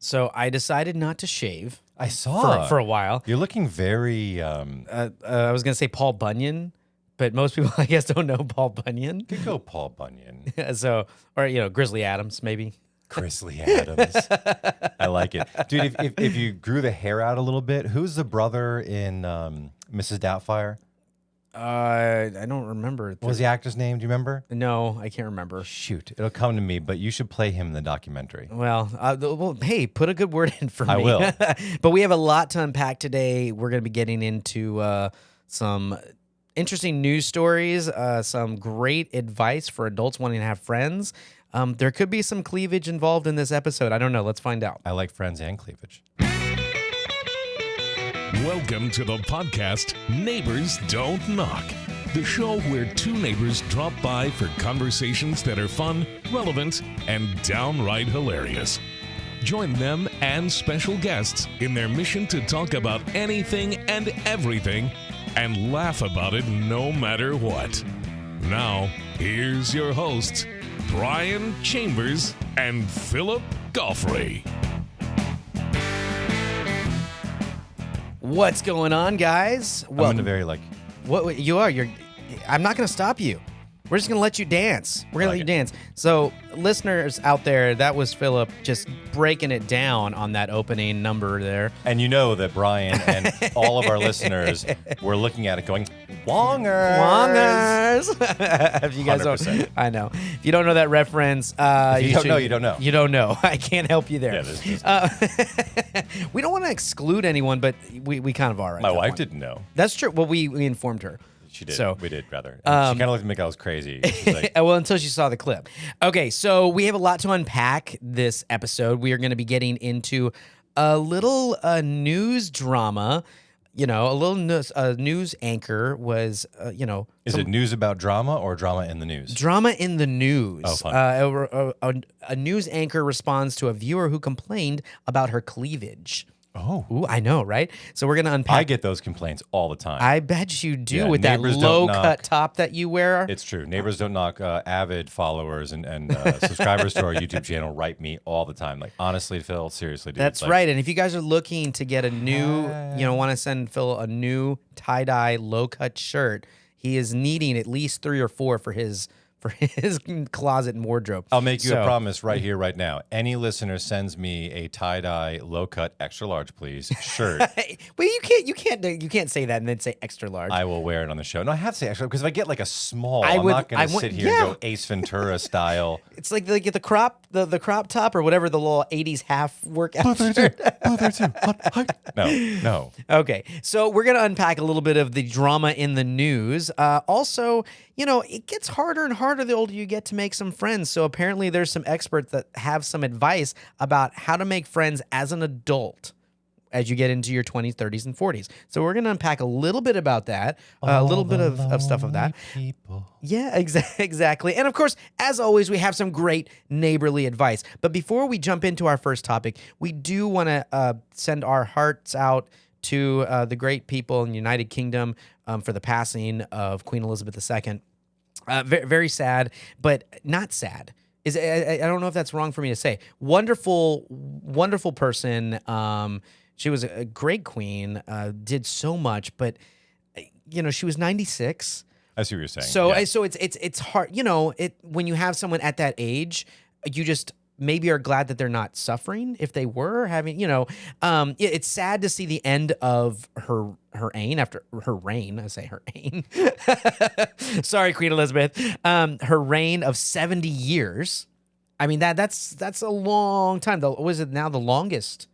So I decided not to shave. I saw for a while. You're looking very. I was gonna say Paul Bunyan, but most people I guess don't know Paul Bunyan. Could go Paul Bunyan. So, or Grizzly Adams maybe. Grizzly Adams. I like it, dude. If you grew the hair out a little bit, who's the brother in Mrs. Doubtfire? I don't remember. What was the actor's name? Do you remember? No, I can't remember. Shoot, it'll come to me. But you should play him in the documentary. Well, hey, put a good word in for me. I will. But we have a lot to unpack today. We're going to be getting into some interesting news stories, some great advice for adults wanting to have friends. There could be some cleavage involved in this episode. I don't know. Let's find out. I like friends and cleavage. Welcome to the podcast Neighbors Don't Knock, the show where two neighbors drop by for conversations that are fun, relevant, and downright hilarious. Join them and special guests in their mission to talk about anything and everything and laugh about it no matter what. Now, here's your hosts, Brian Chambers and Philip Goffrey. What's going on, guys? Well, I'm in a very what you are. I'm not going to stop you. We're just going to let you dance. We're going to let you dance. So, listeners out there, that was Philip just breaking it down on that opening number there. And you know that Brian and all of our listeners were looking at it going, Wongers. Wongers. If you guys 100%. don't, I know. If you don't know that reference, you don't know, you don't know. You don't know. I can't help you there. Yeah, we don't want to exclude anyone, but we kind of are. My wife didn't know. That's true. Well, we informed her. She did. So, we did, rather. She kind of looked at me like I was crazy. She's like, well, until she saw the clip. Okay, so we have a lot to unpack this episode. We are going to be getting into a little news drama. A little news anchor was, Is it news about drama or drama in the news? Drama in the news. Oh, fun. A news anchor responds to a viewer who complained about her cleavage. Oh. Ooh, I know, right? So we're going to unpack. I get those complaints all the time. I bet you do Yeah, with that neighbors don't low-cut knock. top that you wear. It's true. Neighbors Don't Knock avid followers and subscribers to our YouTube channel write me all the time. Like, honestly, Phil, seriously, dude. That's right. And if you guys are looking to get a new, want to send Phil a new tie-dye low-cut shirt, he is needing at least 3 or 4 for his closet and wardrobe. I'll make you a promise right here, right now. Any listener sends me a tie-dye, low-cut, extra large, please, shirt. Well, you can't say that and then say extra large. I will wear it on the show. No, I have to say extra because if I get like a small, I'm not going to sit here and go Ace Ventura style. It's like they get the crop top or whatever, the little 80s half workout shirt. No. Okay, so we're going to unpack a little bit of the drama in the news. Also, it gets harder and harder the older you get to make some friends. So apparently there's some experts that have some advice about how to make friends as an adult as you get into your 20s, 30s, and 40s. So we're going to unpack a little bit about that, a little bit of stuff of that. People. Yeah, exactly. And of course, as always, we have some great neighborly advice. But before we jump into our first topic, we do want to send our hearts out to the great people in the United Kingdom for the passing of Queen Elizabeth II. Very, very sad, but not sad. I don't know if that's wrong for me to say. Wonderful, wonderful person. She was a great queen, did so much, but she was 96. I see what you're saying. So, yeah. so it's hard. When you have someone at that age, you just maybe are glad that they're not suffering. If they were having, it's sad to see the end of her reign after her reign. I say her reign. Sorry, Queen Elizabeth. Her reign of 70 years. I mean that's a long time. Was it now the longest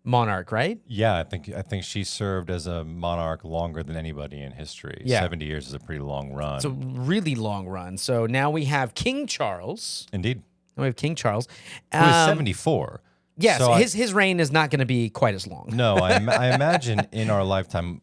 monarch, right? Yeah, I think she served as a monarch longer than anybody in history. Yeah. 70 years is a pretty long run. It's a really long run. So now we have King Charles. Indeed. We have King Charles. Who is 74. Yes, So his reign is not going to be quite as long. No, I imagine in our lifetime,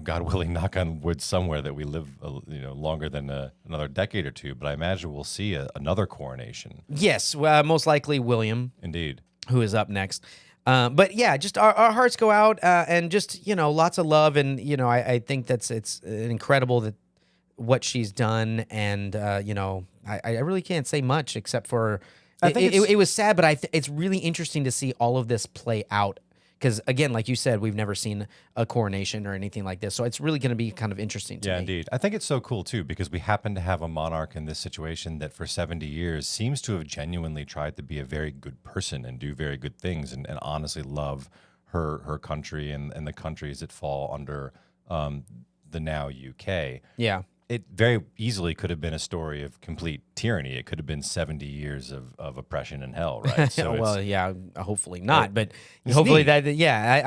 God willing, knock on wood somewhere that we live, longer than another decade or two. But I imagine we'll see another coronation. Yes, most likely William. Indeed. Who is up next. But yeah, just our hearts go out and just, lots of love. And, I think it's incredible that what she's done. And, I really can't say much except for It was sad, but it's really interesting to see all of this play out. Because, again, like you said, we've never seen a coronation or anything like this. So it's really going to be kind of interesting to me. Yeah, indeed. I think it's so cool, too, because we happen to have a monarch in this situation that for 70 years seems to have genuinely tried to be a very good person and do very good things and honestly love her country and the countries that fall under the now UK. Yeah. It very easily could have been a story of complete tyranny. It could have been 70 years of oppression and hell, right? So well, yeah, hopefully not, but it's hopefully neat. I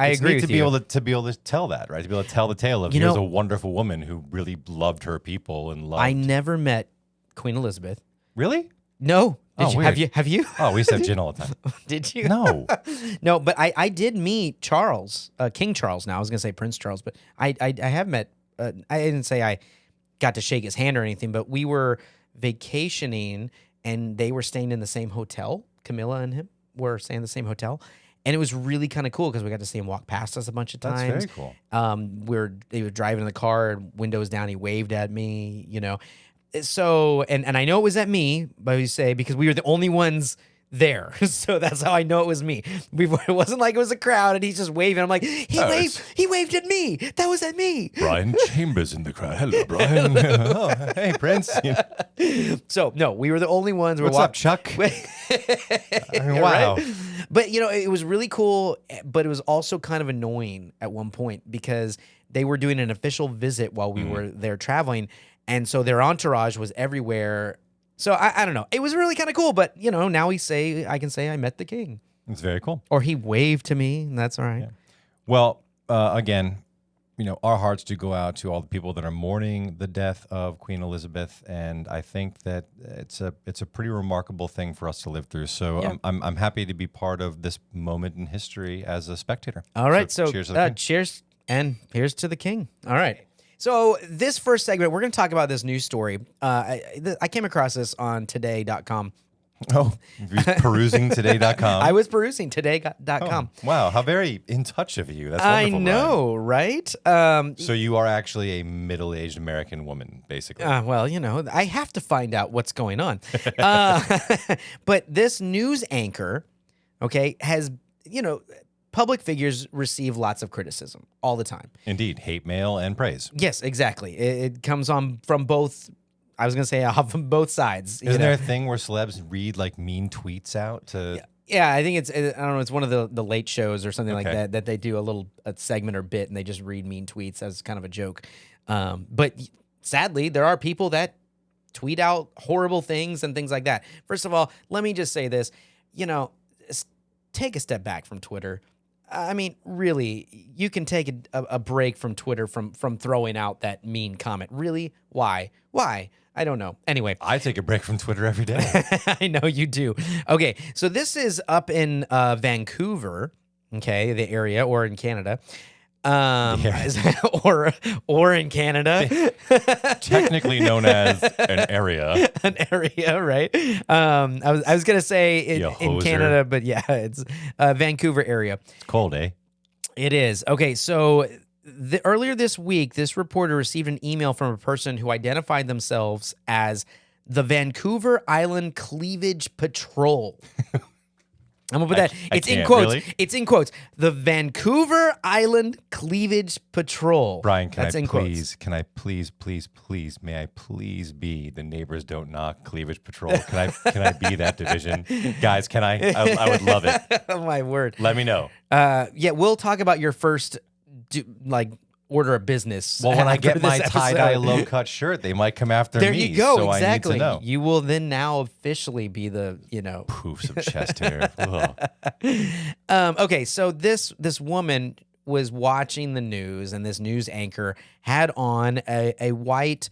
It's agree neat with to you. be able to tell that, right? To be able to tell the tale of You here's know- a wonderful woman who really loved her people and loved. I never met Queen Elizabeth. Really? No. Oh, Did you, weird. have you? Oh, we used to have gin all the time. Did you? No. No, but I did meet Charles, King Charles now. I was going to say Prince Charles, but I have met, I didn't say I got to shake his hand or anything, but we were vacationing and they were staying in the same hotel. Camilla and him were staying in the same hotel. And it was really kind of cool because we got to see him walk past us a bunch of That's times. very cool. They were driving in the car, windows down. He waved at me, So, and I know it was at me, but we say because we were the only ones there, so that's how I know it was me. It wasn't like it was a crowd and he's just waving. I'm like, he waved at me. That was at me. Brian Chambers in the crowd. Hello, Brian. Oh, hey, Prince. So no, we were the only ones. What's up, Chuck? Wow. Right? But it was really cool, but it was also kind of annoying at one point because they were doing an official visit while we were there traveling, and so their entourage was everywhere. So I don't know. It was really kind of cool, but now I can say I met the king, It's very cool. or he waved to me, and that's all right. Yeah. Well, again, our hearts do go out to all the people that are mourning the death of Queen Elizabeth, and I think that it's a pretty remarkable thing for us to live through. So Yeah. I'm happy to be part of this moment in history as a spectator. All right, so cheers to the king. cheers, and here's to the king. All right. So this first segment, we're going to talk about this news story. I came across this on today.com. Oh, perusing today.com. I was perusing today.com. Wow, how very in touch of you. That's I wonderful. know, right? So you are actually a middle-aged American woman, basically. Well, I have to find out what's going on. But this news anchor, okay, has, public figures receive lots of criticism all the time. Indeed, hate mail and praise. Yes, exactly. It comes on from both. I was going to say from both sides. Isn't there a thing where celebs read like mean tweets out to? Yeah, I think I don't know. It's one of the late shows or something like Okay. that they do a segment or bit and they just read mean tweets as kind of a joke. But sadly, there are people that tweet out horrible things and things like that. First of all, let me just say this. Take a step back from Twitter. I mean, really, you can take a break from Twitter from throwing out that mean comment. Really? Why? I don't know. Anyway. I take a break from Twitter every day. I know you do. Okay, so this is up in Vancouver, okay, the area, or in Canada. Or in Canada. Technically known as an area. An area, right? I was gonna say in hoser. Canada, but yeah, it's Vancouver area. It's cold, eh? It is. Okay, so earlier this week, this reporter received an email from a person who identified themselves as the Vancouver Island Cleavage Patrol. I'm gonna put that. It's in can't, quotes. really? It's in quotes. The Vancouver Island Cleavage Patrol. Brian, can That's I in please, may I please be the Neighbors Don't Knock Cleavage Patrol? Can I be that division? Guys, can I? I would love it. Oh my word. Let me know. Yeah, we'll talk about your first order of business. Well, when I after get my this tie-dye episode. low-cut shirt, they might come after There me. you go. So Exactly. I need to know. You will then now officially be the, Poofs of chest hair. Ugh. Okay, so this woman was watching the news, and this news anchor had on a white,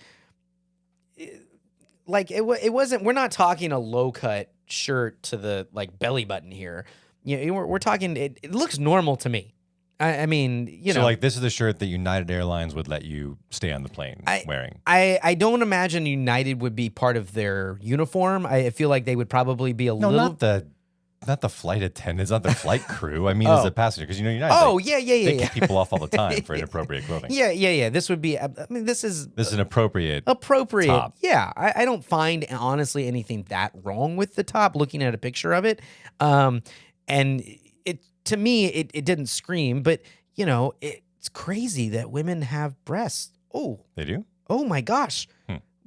like it wasn't. We're not talking a low cut shirt to the belly button here. We're talking. It looks normal to me. I mean, So like this is the shirt that United Airlines would let you stay on the plane wearing. I don't imagine United would be part of their uniform. I feel like they would probably be a No, little. not the not the flight attendants, not the flight crew. I mean, as a passenger, because United. Oh, like, yeah. They kick people off all the time for inappropriate clothing. Yeah. This would be. I mean, this is an appropriate. Top. Yeah, I don't find honestly anything that wrong with the top. Looking at a picture of it, and it to me it didn't scream, but it's crazy that women have breasts. Oh, They do? oh my gosh!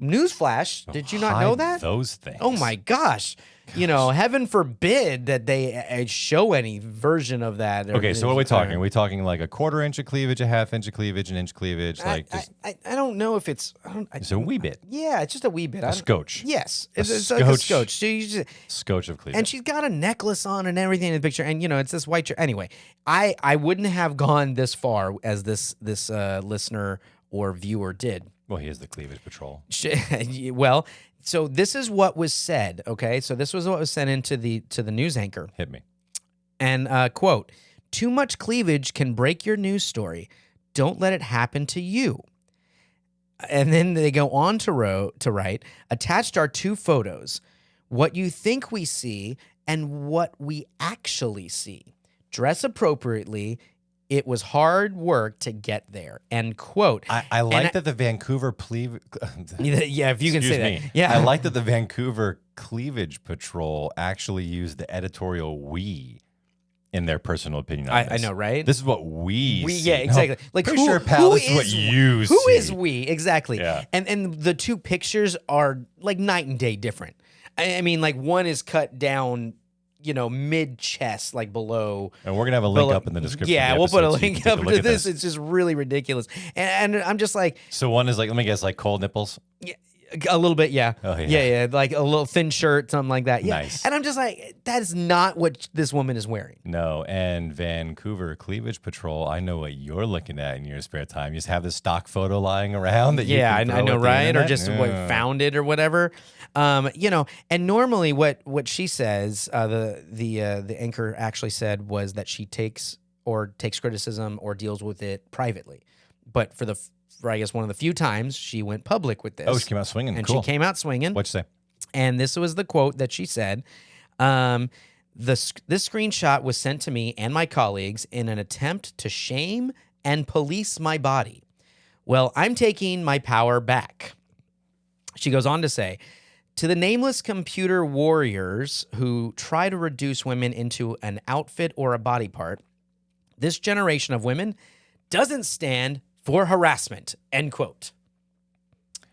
Newsflash! Did you not know Hide that? those things. Oh my gosh! Heaven forbid that they show any version of that. Okay, so what are we talking? Are we talking like a 1/4 inch of cleavage, a 1/2 inch of cleavage, an inch cleavage? Like just I don't know if it's. it's a wee bit. Yeah, it's just a wee bit. A scotch. Yes, A it's like a scotch. scotch. So you just, Scotch of cleavage. and she's got a necklace on and everything in the picture, and it's this white shirt. Anyway, I wouldn't have gone this far as this listener or viewer did. Well, he is the cleavage patrol. Well, so this is what was said. Okay, so this was what was sent into the news anchor, Hit me. and quote: "Too much cleavage can break your news story. Don't let it happen to you." And then they go on to write, "Attached are 2 photos. What you think we see and what we actually see. Dress appropriately. It was hard work to get there." End quote. I like that the Vancouver Yeah, if you can say that. Yeah. I like that the Vancouver Cleavage Patrol actually used the editorial "we" in their personal opinion on I this. know, right? This is what we see. Yeah, exactly. No, Like pretty sure, pal, this is what you Who see. is we? Exactly. Yeah. And the 2 pictures are like night and day different. I mean, like one is cut down, mid chest, like below. And we're gonna have a link up in the description. Yeah, of the we'll put a episode so you link can take up look to at this. It's just really ridiculous. And I'm just like, So one is like, let me guess, like cold nipples. a little bit, yeah. Oh, yeah. Yeah, like a little thin shirt, something like that. Yeah. Nice. And I'm just like, that is not what this woman is wearing. No, and Vancouver Cleavage Patrol, I know what you're looking at in your spare time. You just have this stock photo lying around that you Yeah, can I throw know, at the right? Or internet. just Yeah. found it or whatever. And normally what she says, the anchor actually said was that she takes criticism or deals with it privately. But for I guess one of the few times she went public with this. Oh, she came out swinging. And Cool. she came out swinging. What'd you say? And this was the quote that she said. This screenshot was sent to me and my colleagues in an attempt to shame and police my body. Well, I'm taking my power back. She goes on to say, to the nameless computer warriors who try to reduce women into an outfit or a body part, this generation of women doesn't stand for harassment, end quote.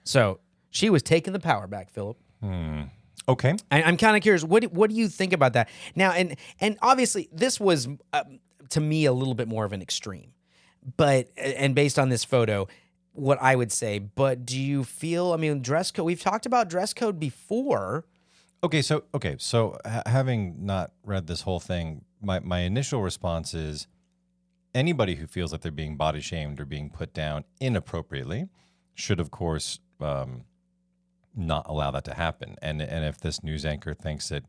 So she was taking the power back, Philip. Okay. I'm kind of curious. What do you think about that now? And obviously this was to me a little bit more of an extreme, but based on this photo, what I would say. But do you feel? I mean, dress code. We've talked about dress code before. Okay. So having not read this whole thing, my initial response is anybody who feels like they're being body shamed or being put down inappropriately should, of course, not allow that to happen. And if this news anchor thinks that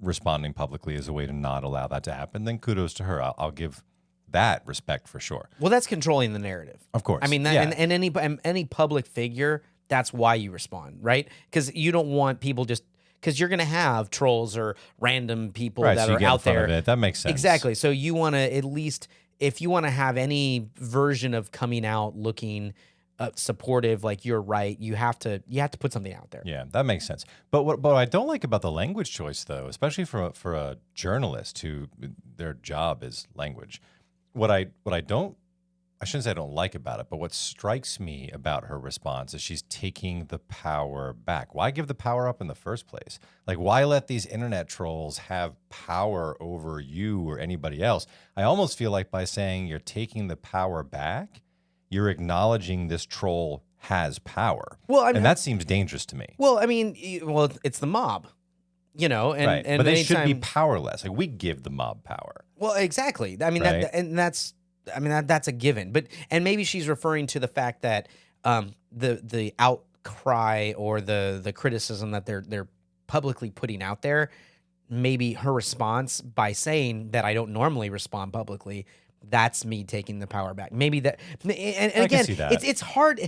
responding publicly is a way to not allow that to happen, then kudos to her. I'll give that respect for sure. Well, that's controlling the narrative. Of course. I mean, that, Yeah. and any public figure, that's why you respond, right? Because you don't want people because you're going to have trolls or random people Right, that so you are get in out front there. of it. That makes sense. Exactly. So you want to at least, if you want to have any version of coming out looking supportive, like you're right, you have to put something out there. Yeah, that makes sense. But what I don't like about the language choice, though, especially for a journalist who their job is language, what I shouldn't say I don't like about it, but what strikes me about her response is she's taking the power back. Why give the power up in the first place? Like, why let these internet trolls have power over you or anybody else? I almost feel like by saying you're taking the power back, you're acknowledging this troll has power. Well, I mean, and that seems dangerous to me. Well, I mean, it's the mob, and, right. and But they should be anytime- powerless. Like, we give the mob power. Well, exactly. I mean, Right. that's a given. But and maybe she's referring to the fact that the outcry or the criticism that they're publicly putting out there, maybe her response by saying that I don't normally respond publicly, that's me taking the power back. Maybe that, and I can again, see that. it's hard.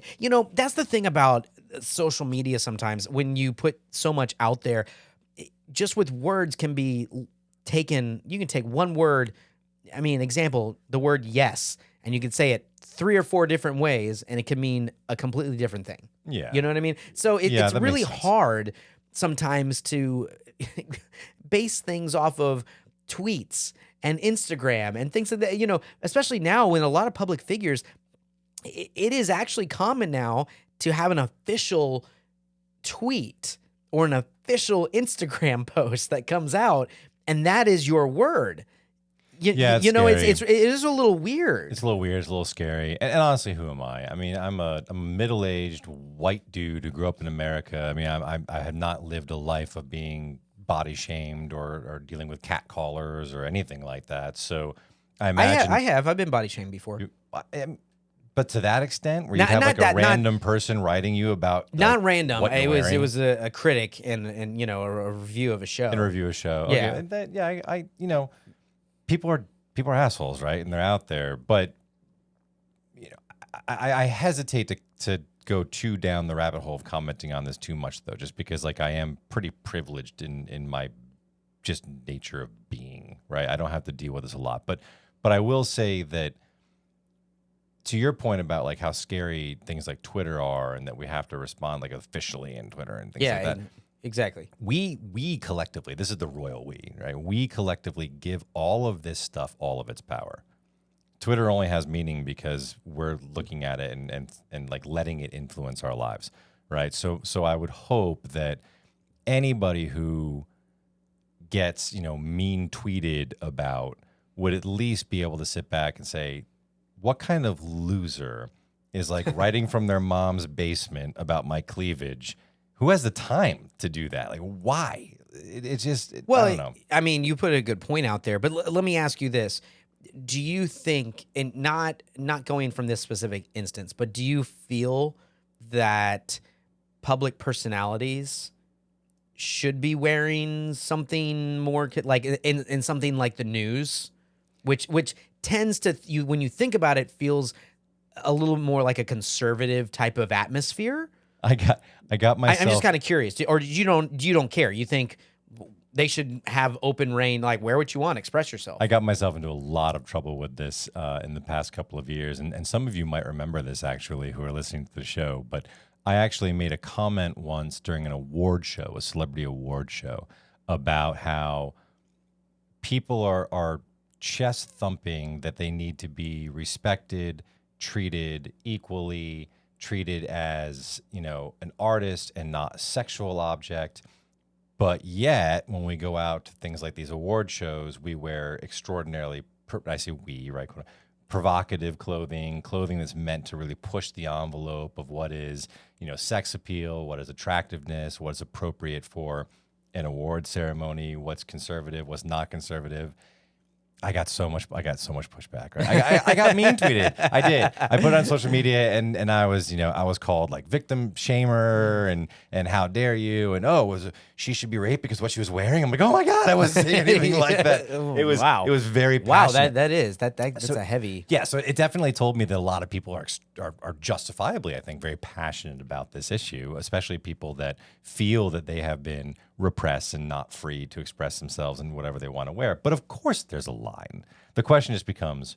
That's the thing about social media. Sometimes when you put so much out there, just with words can be you can take one word. I mean, example, the word yes, and you could say it 3 or 4 different ways, and it could mean a completely different thing. Yeah. You know what I mean? So it's that really makes sense. hard sometimes to base things off of tweets and Instagram and things like that, especially now when a lot of public figures, it is actually common now to have an official tweet or an official Instagram post that comes out, and that is your word. Yeah, it's it is a little weird. It's a little weird. It's a little scary. And honestly, who am I? I mean, I'm a middle-aged white dude who grew up in America. I mean, I have not lived a life of being body shamed or dealing with catcallers or anything like that. So I imagine I've been body shamed before. But to that extent, where you have like a random person writing you about not random. What It you're was wearing? a critic and a review of a show. In a review of a show. Yeah. Okay. And that, people are assholes, right? And they're out there. But I hesitate to go too down the rabbit hole of commenting on this too much, though, just because like I am pretty privileged in my just nature of being, right? I don't have to deal with this a lot. But I will say that, to your point about like how scary things like Twitter are and that we have to respond like officially in Twitter and things like that. Exactly. We collectively, this is the royal we, right? We collectively give all of this stuff all of its power. Twitter only has meaning because we're looking at it and like letting it influence our lives, right? So I would hope that anybody who gets, mean tweeted about would at least be able to sit back and say, what kind of loser is like writing from their mom's basement about my cleavage? Who has the time to do that? Like, why? It's just, I don't know. I mean, you put a good point out there, but let me ask you this. Do you think, and not going from this specific instance, but do you feel that public personalities should be wearing something more like in something like the news, which tends to, when you think about it, feels a little more like a conservative type of atmosphere? I got myself. I'm just kind of curious, or you don't care? You think they should have open reign, like wear what you want, express yourself? I got myself into a lot of trouble with this in the past couple of years, and some of you might remember this actually who are listening to the show. But I actually made a comment once during an award show, a celebrity award show, about how people are chest thumping that they need to be respected, treated equally, treated as, an artist and not a sexual object. But yet, when we go out to things like these award shows, we wear extraordinarily, I say we, right? Provocative clothing that's meant to really push the envelope of what is, sex appeal, what is attractiveness, what is appropriate for an award ceremony, what's conservative, what's not conservative. I got so much pushback. Right? I got mean tweeted. I did. I put it on social media, and I was called like victim shamer and how dare you, and she should be raped because of what she was wearing. I'm like, oh my god, I wasn't saying anything like that. It was wow. It was very passionate. Wow, that's a heavy. Yeah, so it definitely told me that a lot of people are justifiably, I think, very passionate about this issue, especially people that feel that they have been repressed and not free to express themselves in whatever they want to wear. But of course, there's a line. The question just becomes,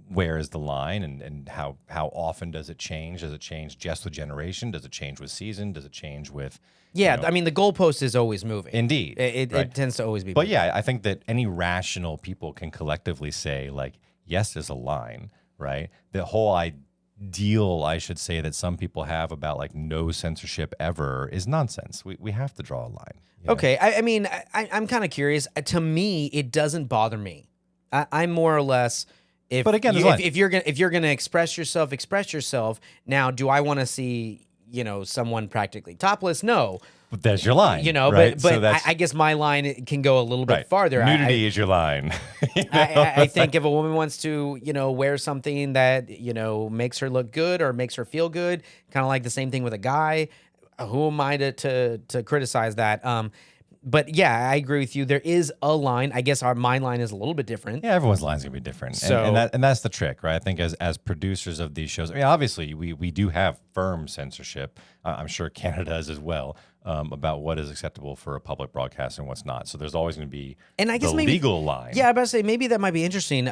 where is the line, and how often does it change? Does it change just with generation? Does it change with season? Does it change with? Yeah, I mean, the goalpost is always moving. Indeed, it tends to always be. But moving. yeah, I think that any rational people can collectively say, like, yes, there's a line, right? The whole ideal, I should say, that some people have about like no censorship ever is nonsense. We have to draw a line. Okay, I mean, I'm kind of curious. To me, it doesn't bother me. I'm more or less. But again, if you're gonna express yourself. Now, do I want to see someone practically topless? No. But there's your line, but right? So I guess my line can go a little bit farther. Nudity is your line. I think if a woman wants to, wear something that, makes her look good or makes her feel good, kind of like the same thing with a guy, who am I to criticize that? But yeah, I agree with you. There is a line. I guess my line is a little bit different. Yeah, everyone's line's gonna be different. So, and that's the trick, right? I think as producers of these shows, I mean, obviously we do have firm censorship. I'm sure Canada is as well, about what is acceptable for a public broadcast and what's not. So there's always going to be And I guess the maybe legal line. Yeah, I about to say maybe that might be interesting.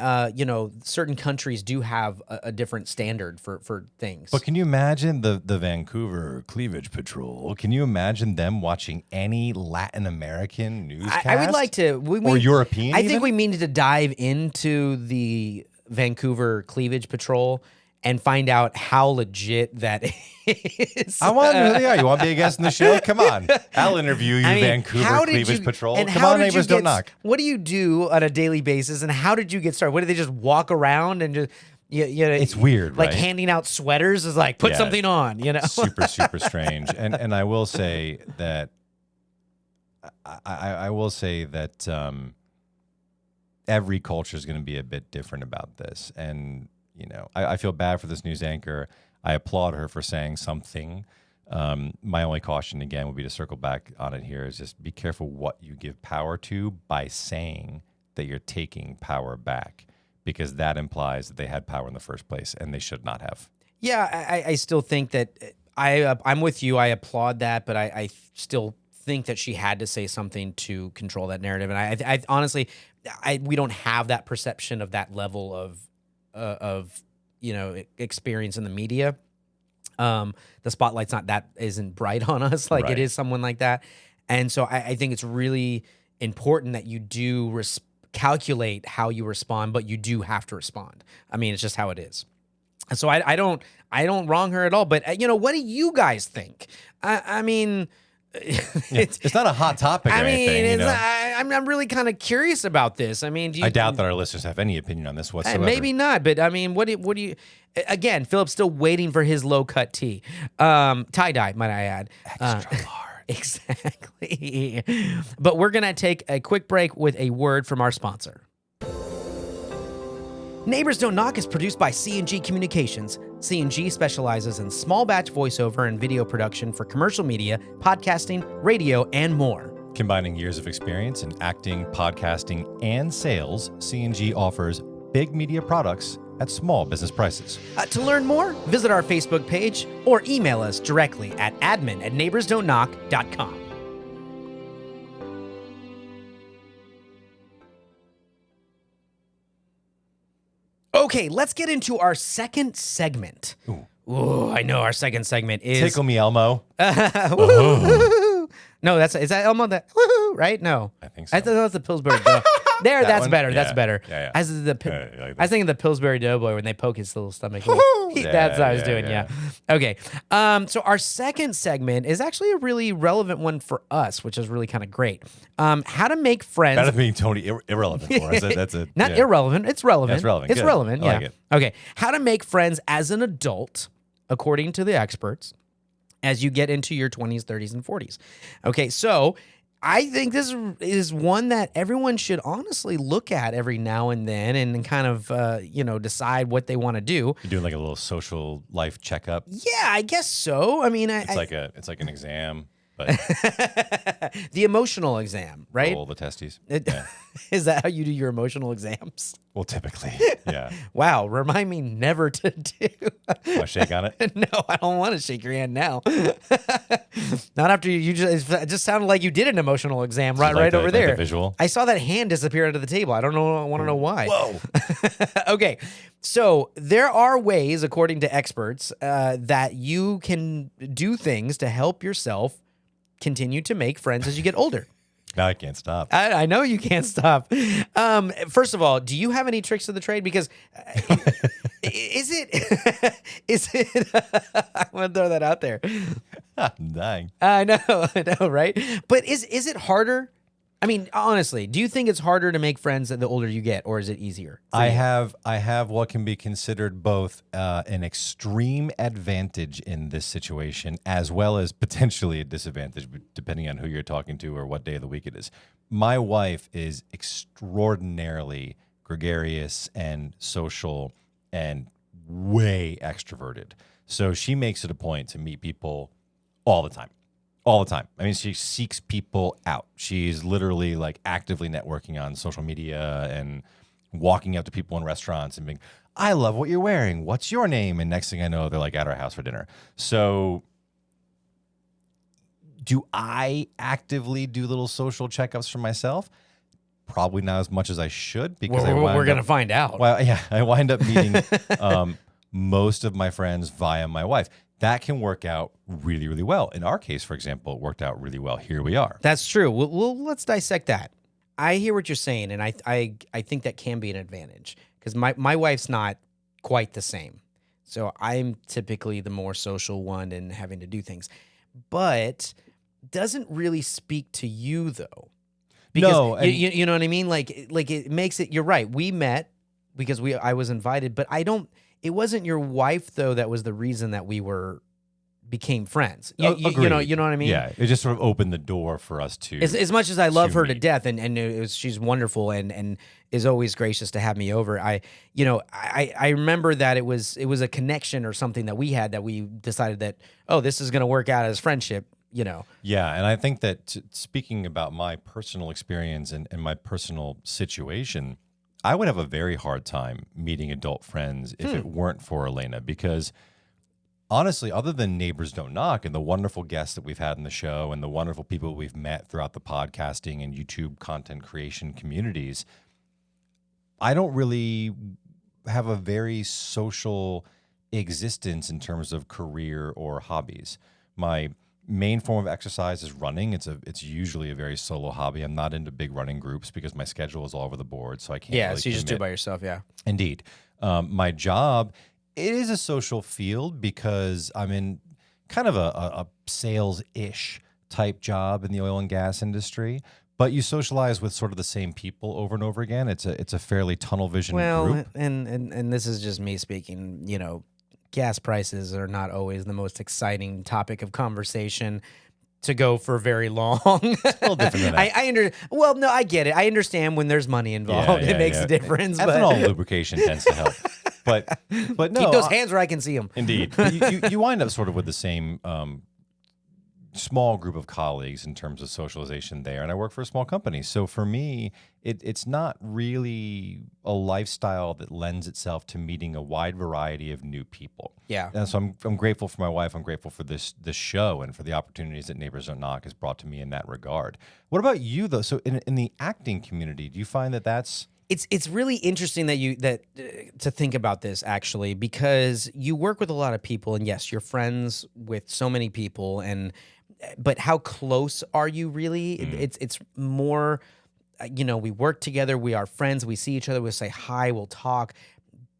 Certain countries do have a different standard for things. But can you imagine the Vancouver Cleavage Patrol? Can you imagine them watching any Latin American newscast? I would like to, or European. I think even? we need to dive into the Vancouver Cleavage Patrol and find out how legit that is. I want to know who they are. You want to be a guest in the show? Come on. I'll interview you, Vancouver Cleavage Patrol. Come on, neighbors, don't knock. What do you do on a daily basis, and how did you get started? What, did they just walk around and just, it's weird, like right? handing out sweaters is like, put something on, Super, super strange. And I will say that, I will say that every culture is going to be a bit different about this. And, I feel bad for this news anchor. I applaud her for saying something. My only caution, again, would be to circle back on it here, is just be careful what you give power to by saying that you're taking power back, because that implies that they had power in the first place and they should not have. Yeah, I still think that I'm with you. I applaud that, but I still think that she had to say something to control that narrative. And I honestly, we don't have that perception of that level of experience in the media. The spotlight's isn't bright on us like Right. it is someone like that. And so I think it's really important that you do calculate how you respond, but you do have to respond. I mean, it's just how it is. So I don't wrong her at all. But what do you guys think? I mean, It's not a hot topic or anything. I'm really kind of curious about this. I mean, I doubt that our listeners have any opinion on this whatsoever. Maybe not, but I mean, what do you? Again, Philip's still waiting for his low cut tee, tie dye, might I add. Extra large. Exactly. But we're gonna take a quick break with a word from our sponsor. Neighbors Don't Knock is produced by C&G Communications. C&G specializes in small batch voiceover and video production for commercial media, podcasting, radio, and more. Combining years of experience in acting, podcasting, and sales, C&G offers big media products at small business prices. To learn more, visit our Facebook page or email us directly at admin@neighborsdon'tknock.com. Okay, let's get into our second segment. Ooh, I know our second segment is Tickle me, Elmo. No, is that Elmo? That woohoo, right? No, I think so. I thought that was the Pillsbury Doughboy. There, that's one? better. That's Yeah. better. Yeah. As the Yeah, I like that. I was thinking the Pillsbury Doughboy when they poke his little stomach. Yeah, That's what I was yeah, doing. yeah. Yeah. Okay. So our second segment is actually a really relevant one for us, which is really kind of great. How to make friends. Better than being totally irrelevant for us. That's it. Not irrelevant. It's relevant. That's relevant. It's Good. relevant. I Yeah. like it. Okay. How to make friends as an adult, according to the experts, as you get into your 20s, 30s, and 40s. Okay. So I think this is one that everyone should honestly look at every now and then and kind of, decide what they want to do. You're doing like a little social life checkup. Yeah, I guess so. I mean, It's like an exam, but the emotional exam, right? all the testes. Yeah. Is that how you do your emotional exams? Well, typically, yeah. Wow, remind me never to do. Want to shake on it? No, I don't want to shake your hand now. Not after you it just sounded like you did an emotional exam right over there. Like the visual. I saw that hand disappear under the table. I don't know. I want to know why. Whoa. Okay, so there are ways, according to experts, that you can do things to help yourself continue to make friends as you get older. Now I can't stop. I know you can't stop. First of all, do you have any tricks of the trade? Because is it? I want to throw that out there. I'm dying. I know, right? But is it harder? I mean, honestly, do you think it's harder to make friends the older you get, or is it easier? I have what can be considered both an extreme advantage in this situation as well as potentially a disadvantage, depending on who you're talking to or what day of the week it is. My wife is extraordinarily gregarious and social and way extroverted. So she makes it a point to meet people all the time. All the time. I mean, she seeks people out. She's literally like actively networking on social media and walking up to people in restaurants and being, I love what you're wearing. What's your name? And next thing I know, they're like at our house for dinner. So Do I actively do little social checkups for myself? Probably not as much as I should, because We're going to find out. Well, yeah, I wind up meeting most of my friends via my wife. That can work out really, really well. In our case, for example, it worked out really well. Here we are. That's true. Well, let's dissect that. I hear what you're saying, and I think that can be an advantage because my wife's not quite the same. So I'm typically the more social one and having to do things. But doesn't really speak to you, though. Because No, and- you know what I mean? Like it makes it, you're right. We met because I was invited, but it wasn't your wife, though, that was the reason that we became friends. You know what I mean? Yeah, it just sort of opened the door for us to. As much as I love her to meet. death, and she's wonderful and is always gracious to have me over. I remember that it was a connection or something that we had that we decided that, oh, this is going to work out as friendship. Yeah, and I think that speaking about my personal experience and my personal situation, I would have a very hard time meeting adult friends if it weren't for Elena, because honestly, other than Neighbors Don't Knock and the wonderful guests that we've had in the show and the wonderful people we've met throughout the podcasting and YouTube content creation communities, I don't really have a very social existence in terms of career or hobbies. My main form of exercise is running. It's usually a very solo hobby. I'm not into big running groups because my schedule is all over the board, so I can't. Yeah, really so you just do it commit. by yourself. Yeah. Indeed. My job, it is a social field because I'm in kind of a sales-ish type job in the oil and gas industry. But you socialize with sort of the same people over and over again. It's a fairly tunnel vision group. And this is just me speaking. Gas prices are not always the most exciting topic of conversation to go for very long. It's a little different than that. Well, no, I get it. I understand when there's money involved. It makes a difference. Ethanol lubrication tends to help. But no. Keep those hands where I can see them. Indeed. But you wind up sort of with the same small group of colleagues in terms of socialization there. And I work for a small company. So for me, it's not really a lifestyle that lends itself to meeting a wide variety of new people. Yeah. And so I'm grateful for my wife. I'm grateful for this show and for the opportunities that Neighbors Don't Knock has brought to me in that regard. What about you, though? So in the acting community, do you find that that's... It's really interesting to think about this, actually, because you work with a lot of people, and yes, you're friends with so many people, but how close are you really? It's more, we work together, we are friends, we see each other, we'll say hi, we'll talk.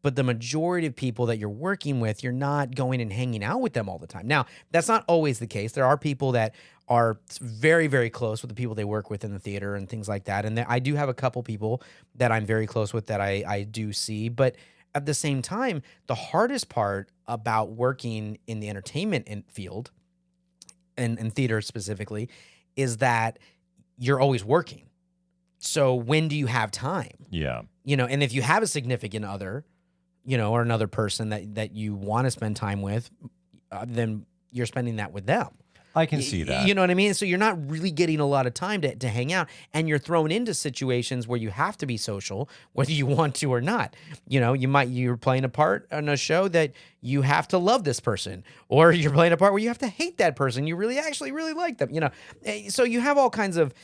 But the majority of people that you're working with, you're not going and hanging out with them all the time. Now, that's not always the case. There are people that are very, very close with the people they work with in the theater and things like that. And I do have a couple people that I'm very close with that I do see. But at the same time, the hardest part about working in the entertainment field, and theater specifically, is that you're always working. So when do you have time? Yeah. And if you have a significant other, or another person that you want to spend time with, then you're spending that with them. I can see that. You know what I mean? So you're not really getting a lot of time to hang out, and you're thrown into situations where you have to be social, whether you want to or not. You're playing a part on a show that you have to love this person, or you're playing a part where you have to hate that person. You really really like them. So you have all kinds of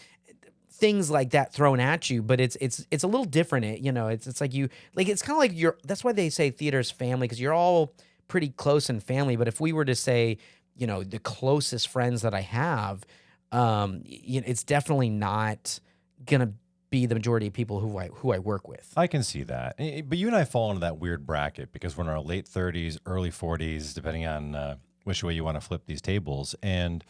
things like that thrown at you, but it's a little different. It's like it's kind of like that's why they say theater's family, because you're all pretty close in family. But if we were to say, the closest friends that I have, it's definitely not gonna be the majority of people who I work with. I can see that. But you and I fall into that weird bracket because we're in our late 30s, early 40s, depending on which way you want to flip these tables. And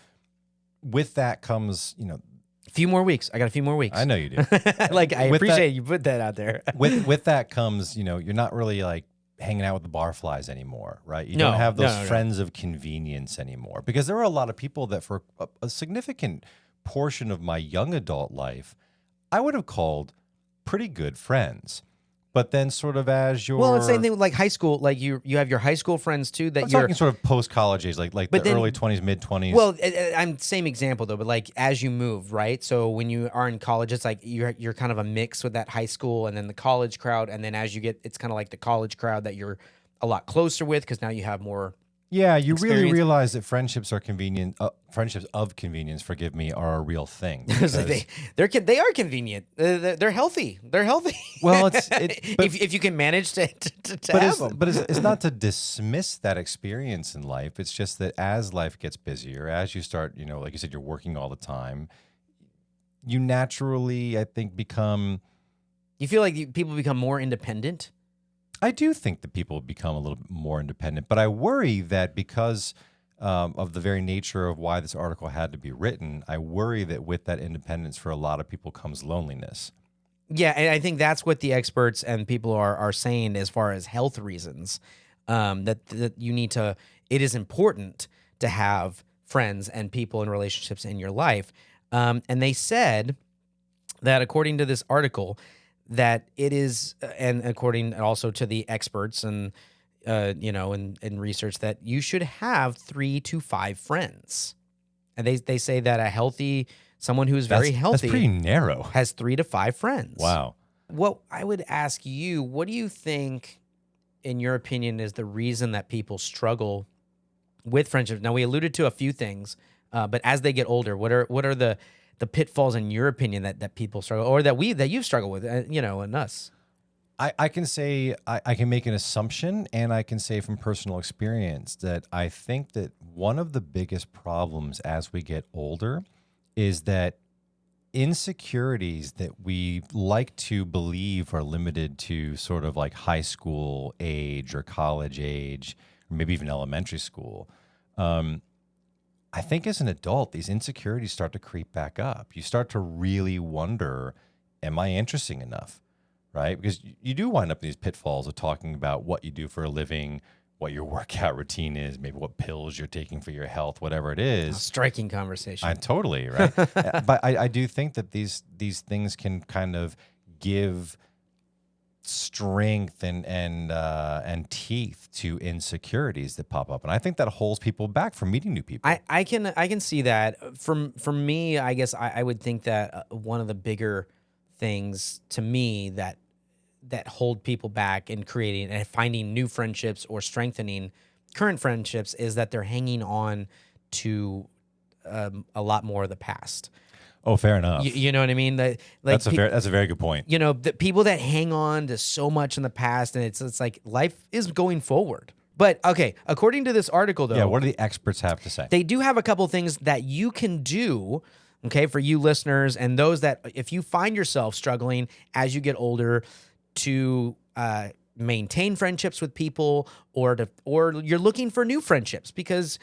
with that comes, A few more weeks. I got a few more weeks. I know you do. I appreciate you put that out there. with that comes, you're not really like hanging out with the barflies anymore, right? You No, don't have those no. friends of convenience anymore, because there are a lot of people that for a significant portion of my young adult life, I would have called pretty good friends. But then sort of as your... Well, it's the same thing with like high school. Like you have your high school friends too that I'm you're... talking sort of post-college age, like the early 20s, mid-20s. Well, I'm same example though, but like as you move, right? So when you are in college, it's like you're kind of a mix with that high school and then the college crowd. And then as you get, it's kind of like the college crowd that you're a lot closer with because now you have more Yeah, you really experience. realize that friendships are convenient. Friendships of convenience, forgive me, are a real thing. It's like because- they are convenient. They're healthy. They're healthy. Well, but if you can manage to but have it's, them. but it's not to dismiss that experience in life. It's just that as life gets busier, as you start, like you said, you're working all the time, you naturally, I think, become. You feel like people become more independent? I do think that people become a little bit more independent, but I worry that because of the very nature of why this article had to be written, I worry that with that independence for a lot of people comes loneliness. Yeah, and I think that's what the experts and people are saying as far as health reasons, that you need to. It is important to have friends and people and relationships in your life, and they said that according to this article, that it is, and according also to the experts and in research, that you should have 3 to 5 friends, and they say that a healthy. Someone who is very healthy That's pretty narrow. has 3 to 5 friends. Wow. Well, I would ask you, what do you think, in your opinion, is the reason that people struggle with friendships? Now, we alluded to a few things, but as they get older, what are the pitfalls in your opinion that people struggle, or that you've struggled with, and us? I can say I can make an assumption, and I can say from personal experience that I think that one of the biggest problems as we get older is that insecurities that we like to believe are limited to sort of like high school age or college age, or maybe even elementary school. I think as an adult, these insecurities start to creep back up. You start to really wonder, am I interesting enough? Right? Because you do wind up in these pitfalls of talking about what you do for a living, what your workout routine is, maybe what pills you're taking for your health, whatever it is. Striking conversation. Totally, right? But I do think that these things can kind of give strength and teeth to insecurities that pop up, and I think that holds people back from meeting new people. I can see that. From me, I guess I would think that one of the bigger things to me that hold people back in creating and finding new friendships or strengthening current friendships is that they're hanging on to a lot more of the past. Oh, fair enough. You know what I mean? That's a very good point. The people that hang on to so much in the past, and it's like life is going forward. But okay, according to this article, though, Yeah, what do the experts have to say? they do have a couple things that you can do. Okay, for you listeners and those that, if you find yourself struggling as you get older to maintain friendships with people, or you're looking for new friendships because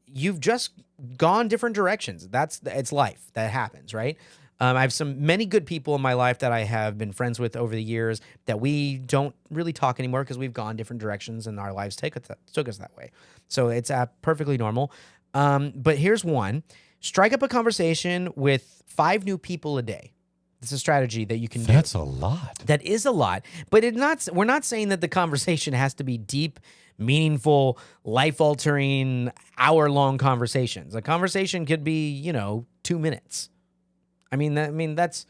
you've just gone different directions. It's life that happens, right? I have many good people in my life that I have been friends with over the years that we don't really talk anymore because we've gone different directions and our lives took us that way. So it's perfectly normal. But here's one. Strike up a conversation with 5 new people a day. It's a strategy that you can do. That's a lot. That is a lot. But we're not saying that the conversation has to be deep, meaningful, life-altering, hour-long conversations. A conversation could be, 2 minutes. That's...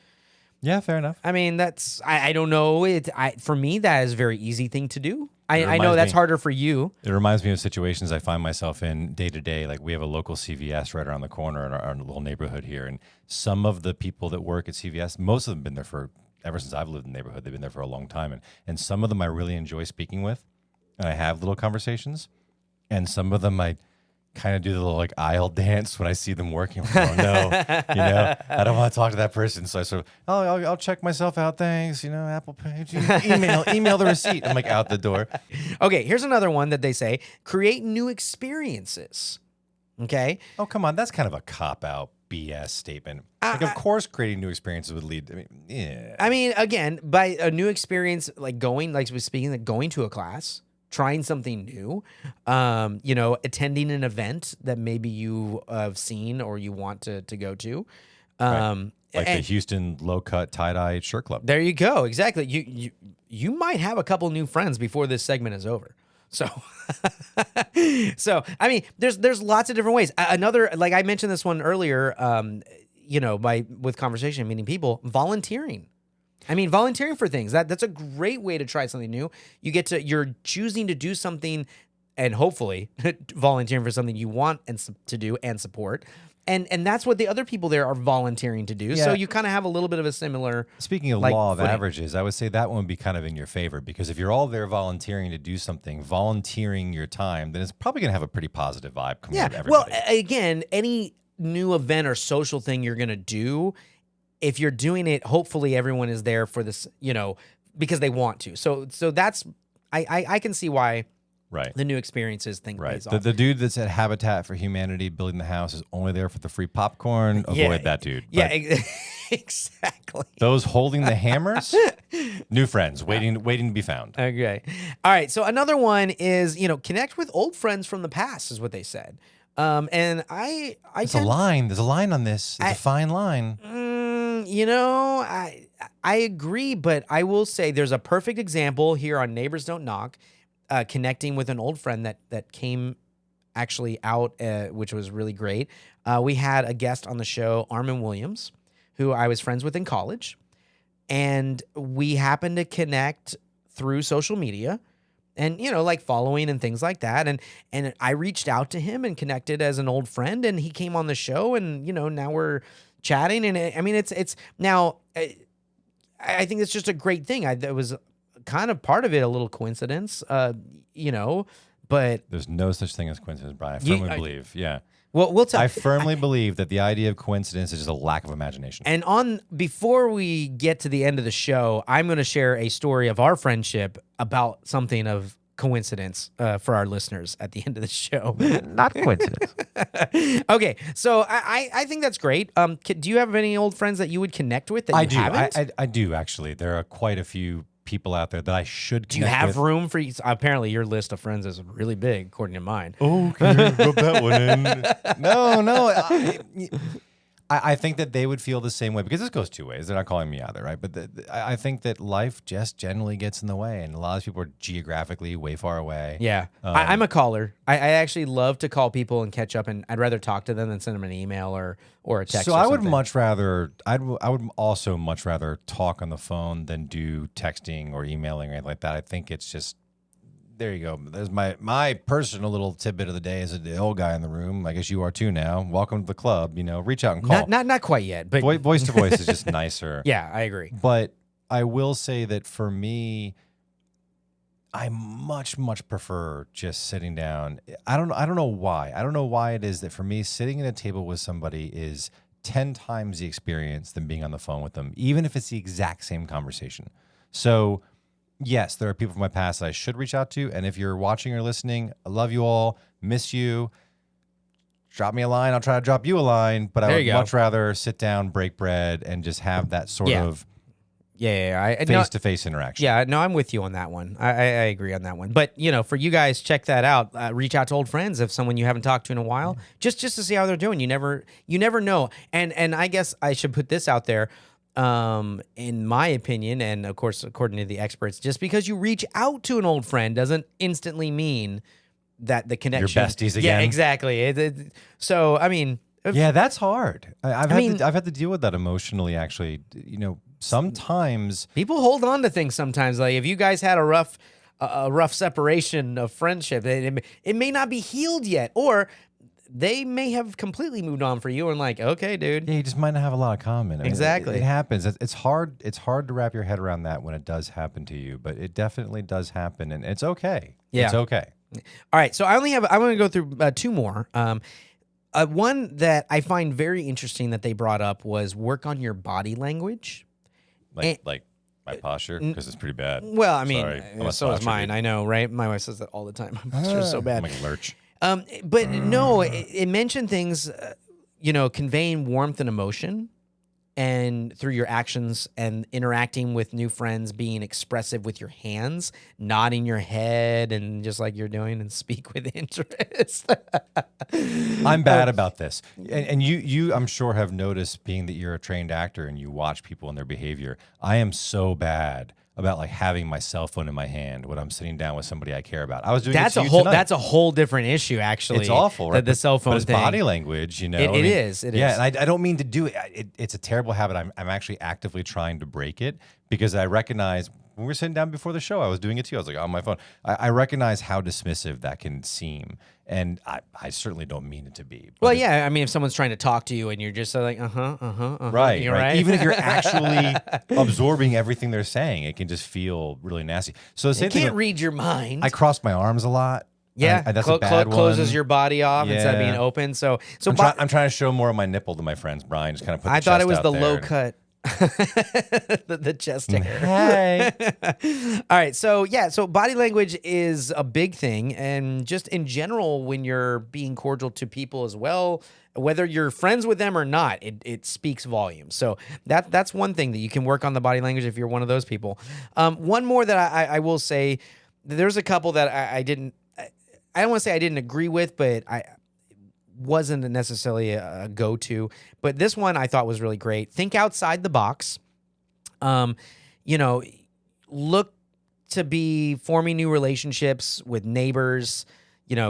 Yeah, fair enough. I don't know. For me, that is a very easy thing to do. I know reminds that's me- harder for you. It reminds me of situations I find myself in day to day. Like we have a local CVS right around the corner in our little neighborhood here. And some of the people that work at CVS, most of them have been there ever since I've lived in the neighborhood. They've been there for a long time. And some of them I really enjoy speaking with. And I have little conversations. And some of them I kind of do the little like aisle dance when I see them working. Oh no, I don't want to talk to that person. So I sort of, I'll check myself out. Thanks. Apple Pay, email the receipt. I'm like out the door. Okay, here's another one that they say: create new experiences. Okay. Oh, come on. That's kind of a cop-out BS statement. Of course, creating new experiences would lead. Again, by a new experience, like going to a class, trying something new, attending an event that maybe you have seen or you want to go to. Right. Like the Houston low-cut tie-dye shirt club. There you go. Exactly. You might have a couple new friends before this segment is over. So, there's lots of different ways. Another, like I mentioned this one earlier, with conversation, meeting people, volunteering. Volunteering for things, that's a great way to try something new. You're choosing to do something and hopefully volunteering for something you want to do and support. And that's what the other people there are volunteering to do. So Yeah. you kind of have a little bit of a similar. Speaking of like, law of footing. averages, I would say that one would be kind of in your favor, because if you're all there volunteering to do something, volunteering your time, then it's probably going to have a pretty positive vibe coming out of Well, everybody. again, any new event or social thing you're going to do, if you're doing it, hopefully everyone is there for this, because they want to. So that's, I can see why Right. the new experiences thing Right. pays off. The dude that's at Habitat for Humanity building the house is only there for the free popcorn. Avoid Yeah. that dude. Yeah, But exactly. those holding the hammers, new friends waiting to be found. Okay. All right. So another one is, connect with old friends from the past is what they said. And I There's a line. There's a line on this. It's a fine line. I agree, but I will say there's a perfect example here on Neighbors Don't Knock, connecting with an old friend that came actually out, which was really great. We had a guest on the show, Armin Williams, who I was friends with in college, and we happened to connect through social media and, like following and things like that. And I reached out to him and connected as an old friend, and he came on the show, and, now we're chatting. And I mean, it's now, I think it's just a great thing. That was kind of part of it, a little coincidence, but There's no such thing as coincidence, Brian. I firmly believe. Yeah. well, we'll tell. I firmly believe that the idea of coincidence is just a lack of imagination. And before we get to the end of the show, I'm going to share a story of our friendship about something of coincidence for our listeners at the end of the show. Not coincidence. Okay, so I think that's great. Do you have any old friends that you would connect with that I you do. haven't? I do, actually. There are quite a few people out there that I should Do you connect have with. room for? Apparently, your list of friends is really big, according to mine. Oh, can you rub that one in? No. I think that they would feel the same way, because this goes two ways. They're not calling me either, right? But I think that life just generally gets in the way, and a lot of people are geographically way far away. Yeah, I'm a caller. I actually love to call people and catch up, and I'd rather talk to them than send them an email or a text. So or I would something. much rather, I would also much rather talk on the phone than do texting or emailing or anything like that. I think it's just, there you go. There's my personal little tidbit of the day as the old guy in the room. I guess you are too now. Welcome to the club. Reach out and call. Not quite yet, but Voice to voice is just nicer. yeah, I agree. But I will say that for me, I much prefer just sitting down. I don't know why. I don't know why it is that for me, sitting at a table with somebody is 10 times the experience than being on the phone with them, even if it's the exact same conversation. So yes, there are people from my past that I should reach out to. And if you're watching or listening, I love you all, miss you. Drop me a line. I'll try to drop you a line, but I would much rather sit down, break bread, and just have that sort of face-to-face interaction. Yeah, no, I'm with you on that one. I agree on that one. But, for you guys, check that out. Reach out to old friends if someone you haven't talked to in a while, just to see how they're doing. You never know. And I guess I should put this out there. In my opinion, and of course, according to the experts, just because you reach out to an old friend doesn't instantly mean that the connection. You're besties again. Yeah, exactly. So, I mean, yeah, that's hard. I've had to deal with that emotionally. Actually, sometimes people hold on to things. Sometimes, like if you guys had a rough separation of friendship, it may not be healed yet, or they may have completely moved on for you and like, okay, dude. Yeah, you just might not have a lot of common. I mean, Exactly. it happens. It's hard to wrap your head around that when it does happen to you, but it definitely does happen, and it's okay. Yeah. It's okay. All right, so I'm going to go through two more. One that I find very interesting that they brought up was work on your body language. Like my posture, because it's pretty bad. Well, I mean, Sorry. I'm a so is sloucher, mine. dude. I know, right? My wife says that all the time. My posture is so bad. I'm like a lurch. But no, it mentioned things, conveying warmth and emotion, and through your actions and interacting with new friends, being expressive with your hands, nodding your head, and just like you're doing, and speak with interest. I'm bad about this, and you I'm sure have noticed, being that you're a trained actor and you watch people and their behavior. I am so bad about like having my cell phone in my hand when I'm sitting down with somebody I care about. I was doing That's it to a you whole. tonight. That's a whole different issue, actually. It's awful, right? The cell phone but it's thing. body language, It I mean, is. It yeah, is. and I don't mean to do it. It's a terrible habit. I'm actually actively trying to break it, because I recognize when we were sitting down before the show, I was doing it too. I was like on my phone. I recognize how dismissive that can seem, and I certainly don't mean it to be. Well, yeah, I mean, if someone's trying to talk to you and you're just like, Right, you're right. Even if you're actually absorbing everything they're saying, it can just feel really nasty. So the same you thing. can't read your mind. I cross my arms a lot. Yeah, that's a bad one. Closes your body off instead of Yeah. being open. So I'm trying to show more of my nipple to my friends. Brian just kind of put. I thought it was out the there low and- cut, the chest hair. Hey. All right, so body language is a big thing, and just in general, when you're being cordial to people as well, whether you're friends with them or not, it speaks volumes. So that's one thing that you can work on the body language if you're one of those people. One more that I will say, there's a couple that I didn't. I don't want to say I didn't agree with, but I wasn't necessarily a go-to. But this one I thought was really great. Think outside the box. Look to be forming new relationships with neighbors,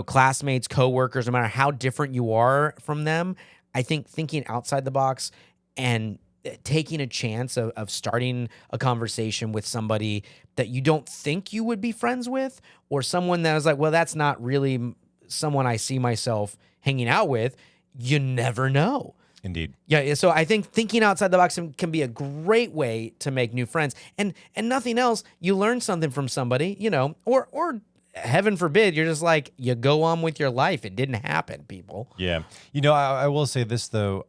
classmates, coworkers, no matter how different you are from them. I think thinking outside the box and taking a chance of starting a conversation with somebody that you don't think you would be friends with, or someone that is like, well, that's not really someone I see myself hanging out with. You never know. Indeed. Yeah, so I think thinking outside the box can be a great way to make new friends. And nothing else, you learn something from somebody, or heaven forbid, you're just like, you go on with your life. It didn't happen, people. Yeah. I will say this, though.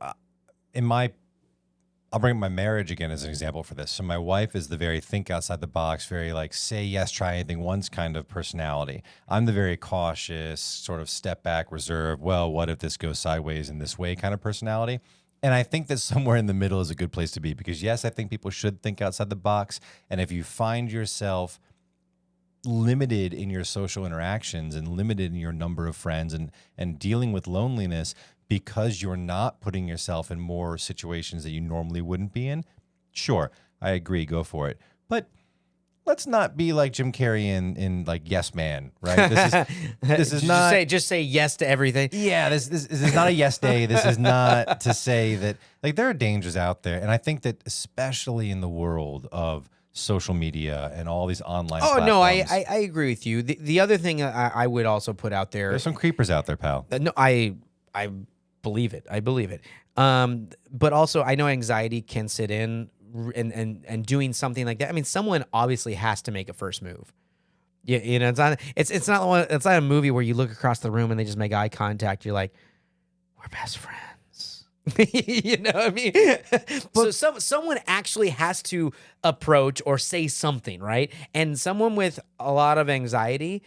I'll bring up my marriage again as an example for this. So my wife is the very think outside the box, very like say yes, try anything once kind of personality. I'm the very cautious, sort of step back, reserve, well, what if this goes sideways in this way kind of personality. And I think that somewhere in the middle is a good place to be, because yes, I think people should think outside the box. And if you find yourself limited in your social interactions and limited in your number of friends and dealing with loneliness, because you're not putting yourself in more situations that you normally wouldn't be in, sure, I agree, go for it. But let's not be like Jim Carrey in like Yes Man, right? This is not just say yes to everything. Yeah, this is not a yes day. This is not to say that like there are dangers out there, and I think that especially in the world of social media and all these online platforms. No, I agree with you. The other thing I would also put out there, There's some creepers out there, pal. no, I believe it. I believe it. But also, I know anxiety can sit in and doing something like that. I mean, someone obviously has to make a first move. Yeah, it's not a movie where you look across the room and they just make eye contact. You're like, we're best friends. You know what I mean? So someone actually has to approach or say something, right? And someone with a lot of anxiety,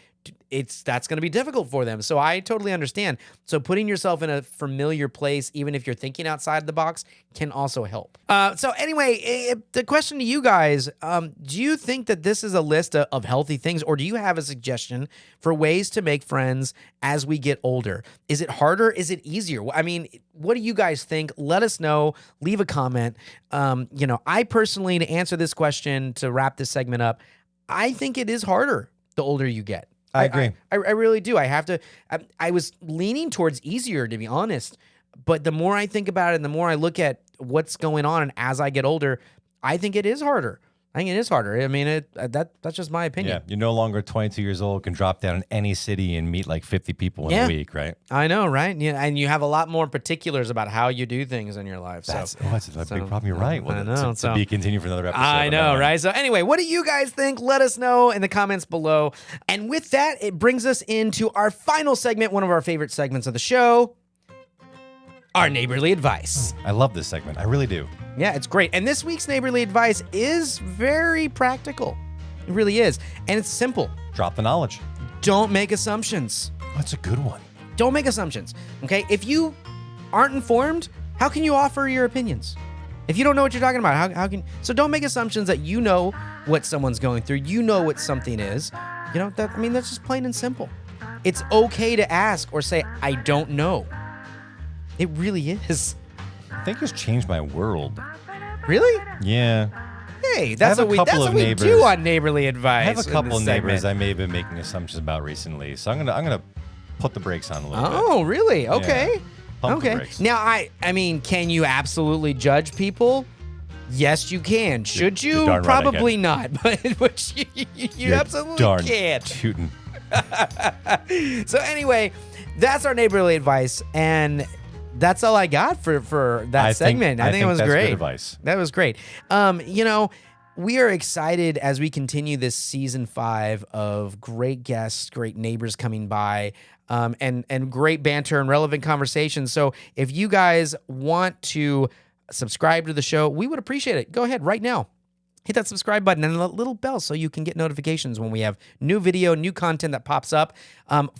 that's going to be difficult for them. So I totally understand. So putting yourself in a familiar place, even if you're thinking outside the box, can also help. So anyway, the question to you guys, do you think that this is a list of healthy things, or do you have a suggestion for ways to make friends as we get older? Is it harder? Is it easier? I mean, what do you guys think? Let us know. Leave a comment. I personally, to answer this question, to wrap this segment up, I think it is harder the older you get. I agree. I really do. I was leaning towards easier, to be honest. But the more I think about it and the more I look at what's going on, and as I get older, I think it is harder. I mean, that's just my opinion. Yeah, you're no longer 22 years old, can drop down in any city and meet like 50 people in a week, right? I know, right? Yeah, and you have a lot more particulars about how you do things in your life. That's a big problem. You're right. Well, I know. To be continued for another episode. I know, right? So anyway, what do you guys think? Let us know in the comments below. And with that, it brings us into our final segment, one of our favorite segments of the show, our neighborly advice. I love this segment. I really do. Yeah, it's great. And this week's neighborly advice is very practical. It really is. And it's simple. Drop the knowledge. Don't make assumptions. That's a good one. Don't make assumptions. Okay? If you aren't informed, how can you offer your opinions? If you don't know what you're talking about, how can... So don't make assumptions that you know what someone's going through. You know what something is. That's just plain and simple. It's okay to ask or say, I don't know. It really is. I think it's changed my world. Really? Yeah. Hey, that's what we do on neighborly advice. I have a couple of neighbors I may have been making assumptions about recently, so I'm gonna put the brakes on a little bit. Oh, really? Okay. Pump the brakes. Now, I mean, can you absolutely judge people? Yes, you can. Should you're you? darn right I Probably not, but you You're absolutely darn can. tootin'. So anyway, that's our neighborly advice, and that's all I got for that segment. I think it was that's great. Good advice. That was great. We are excited as we continue this season 5 of great guests, great neighbors coming by, and great banter and relevant conversations. So if you guys want to subscribe to the show, we would appreciate it. Go ahead right now. Hit that subscribe button and the little bell so you can get notifications when we have new video, new content that pops up.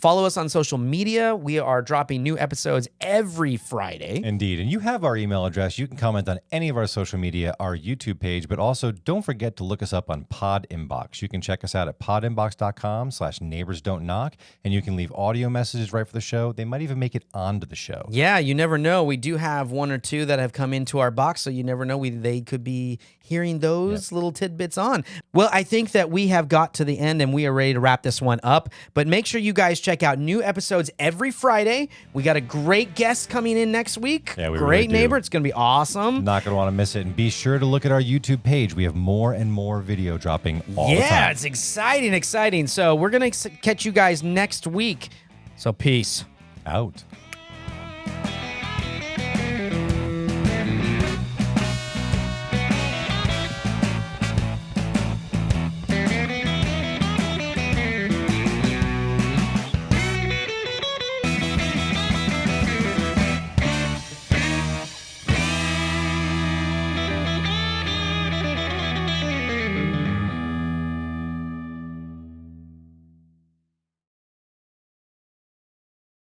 Follow us on social media. We are dropping new episodes every Friday. Indeed. And you have our email address. You can comment on any of our social media, our YouTube page, but also don't forget to look us up on Pod Inbox. You can check us out at podinbox.com/neighborsdon'tknock, and you can leave audio messages right for the show. They might even make it onto the show. Yeah, you never know. We do have 1 or 2 that have come into our box, so you never know. They could be hearing those little tidbits on. Well, I think that we have got to the end and we are ready to wrap this one up. But make sure you guys check out new episodes every Friday. We got a great guest coming in next week. Yeah, we great really do. neighbor. It's going to be awesome. Not going to want to miss it. And be sure to look at our YouTube page. We have more and more video dropping all the time. Yeah, it's exciting. So we're going to catch you guys next week. So peace. Out.